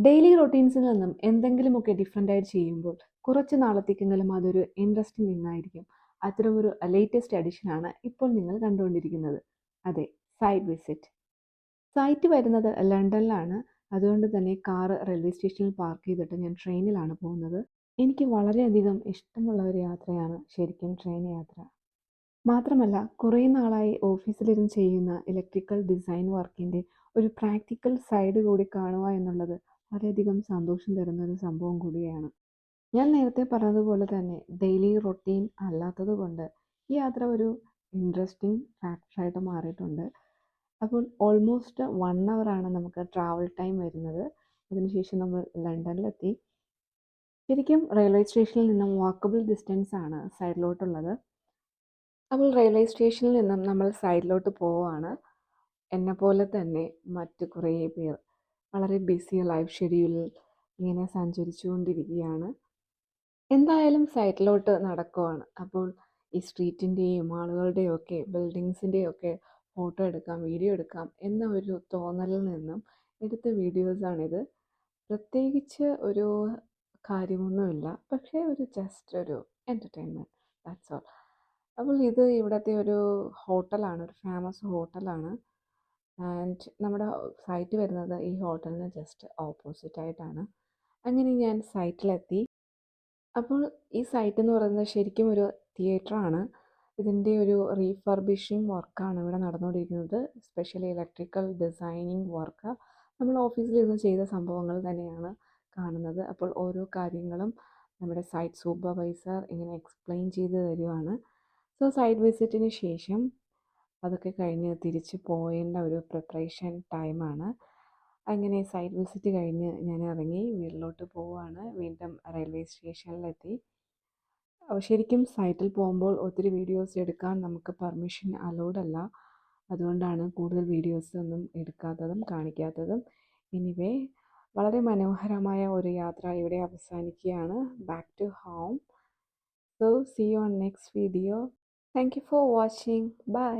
Daily റൊട്ടീൻസിൽ നിന്നും എന്തെങ്കിലുമൊക്കെ different ആയിട്ട് ചെയ്യുമ്പോൾ കുറച്ച് നാളത്തേക്കെങ്കിലും അതൊരു ഇൻട്രസ്റ്റിംഗ് തിങ് ആയിരിക്കും. അത്തരമൊരു ലേറ്റസ്റ്റ് അഡിഷനാണ് ഇപ്പോൾ നിങ്ങൾ കണ്ടുകൊണ്ടിരിക്കുന്നത്. അതെ, സൈറ്റ് വിസിറ്റ്. സൈറ്റ് വരുന്നത് ലണ്ടനിലാണ്. അതുകൊണ്ട് തന്നെ കാറ് റെയിൽവേ സ്റ്റേഷനിൽ പാർക്ക് ചെയ്തിട്ട് ഞാൻ ട്രെയിനിലാണ് പോകുന്നത്. എനിക്ക് വളരെയധികം ഇഷ്ടമുള്ള ഒരു യാത്രയാണ് ശരിക്കും ട്രെയിൻ യാത്ര. മാത്രമല്ല കുറേ നാളായി ഓഫീസിലിരുന്ന് ചെയ്യുന്ന ഇലക്ട്രിക്കൽ ഡിസൈൻ വർക്കിൻ്റെ ഒരു പ്രാക്ടിക്കൽ സൈഡ് കൂടി കാണുക എന്നുള്ളത് വളരെയധികം സന്തോഷം തരുന്ന ഒരു സംഭവം കൂടിയാണ്. ഞാൻ നേരത്തെ പറഞ്ഞതുപോലെ തന്നെ ഡെയിലി റൊട്ടീൻ അല്ലാത്തത് കൊണ്ട് ഈ യാത്ര ഒരു ഇൻട്രസ്റ്റിംഗ് ഫാക്ടറായിട്ട് മാറിയിട്ടുണ്ട്. അപ്പോൾ ഓൾമോസ്റ്റ് 1 ആണ് നമുക്ക് ട്രാവൽ ടൈം വരുന്നത്. അതിനുശേഷം നമ്മൾ ലണ്ടനിലെത്തി. ശരിക്കും റെയിൽവേ സ്റ്റേഷനിൽ നിന്നും വാക്കബിൾ ഡിസ്റ്റൻസ് ആണ് സൈഡിലോട്ടുള്ളത്. അപ്പോൾ റെയിൽവേ സ്റ്റേഷനിൽ നിന്നും നമ്മൾ സൈഡിലോട്ട് പോവുകയാണ്. എന്നെപ്പോലെ തന്നെ മറ്റ് കുറേ പേർ വളരെ ബിസി ലൈഫ് ഷെഡ്യൂളിൽ ഇങ്ങനെ സഞ്ചരിച്ചുകൊണ്ടിരിക്കുകയാണ്. എന്തായാലും സൈറ്റിലോട്ട് നടക്കുവാണ്. അപ്പോൾ ഈ സ്ട്രീറ്റിൻ്റെയും ആളുകളുടെയും ഒക്കെ ബിൽഡിങ്സിൻ്റെയും ഒക്കെ ഫോട്ടോ എടുക്കാം, വീഡിയോ എടുക്കാം എന്ന ഒരു തോന്നലിൽ നിന്നും എടുത്ത വീഡിയോസാണിത്. പ്രത്യേകിച്ച് ഒരു കാര്യമൊന്നുമില്ല, പക്ഷേ ഒരു ജസ്റ്റ് ഒരു എൻ്റർടൈൻമെൻറ്റ്, ദാറ്റ്സ് ഓൾ. അപ്പോൾ ഇത് ഇവിടുത്തെ ഒരു ഹോട്ടലാണ്, ഒരു ഫേമസ് ഹോട്ടലാണ്. ആൻഡ് നമ്മുടെ സൈറ്റ് വരുന്നത് ഈ ഹോട്ടലിന് ജസ്റ്റ് ഓപ്പോസിറ്റ് ആയിട്ടാണ്. അങ്ങനെ ഞാൻ സൈറ്റിലെത്തി. അപ്പോൾ ഈ സൈറ്റ് എന്ന് പറയുന്നത് ശരിക്കും ഒരു തിയേറ്ററാണ്. ഇതിൻ്റെ ഒരു റീഫർബിഷിംഗ് വർക്കാണ് ഇവിടെ നടന്നുകൊണ്ടിരിക്കുന്നത്. Specially electrical designing work. നമ്മൾ ഓഫീസിലിരുന്ന് ചെയ്ത സംഭവങ്ങൾ തന്നെയാണ് കാണുന്നത്. അപ്പോൾ ഓരോ കാര്യങ്ങളും നമ്മുടെ സൈറ്റ് സൂപ്പർവൈസർ ഇങ്ങനെ എക്സ്പ്ലെയിൻ ചെയ്ത് തരുവാണ്. സോ സൈറ്റ് വിസിറ്റിന് ശേഷം അതൊക്കെ കഴിഞ്ഞ് തിരിച്ച് പോകേണ്ട ഒരു പ്രിപ്പറേഷൻ ടൈമാണ്. അങ്ങനെ സൈറ്റ് വിസിറ്റ് കഴിഞ്ഞ് ഞാൻ ഇറങ്ങി വീട്ടിലോട്ട് പോവുകയാണ്. വീണ്ടും റെയിൽവേ സ്റ്റേഷനിലെത്തി. ശരിക്കും സൈറ്റിൽ പോകുമ്പോൾ ഒത്തിരി വീഡിയോസ് എടുക്കാൻ നമുക്ക് പെർമിഷൻ അലൗഡ് അല്ല. അതുകൊണ്ടാണ് കൂടുതൽ വീഡിയോസ് ഒന്നും എടുക്കാത്തതും കാണിക്കാത്തതും. എനിവേ, വളരെ മനോഹരമായ ഒരു യാത്ര ഇവിടെ അവസാനിക്കുകയാണ്. Back to home. So see you on next video. Thank you for watching. By.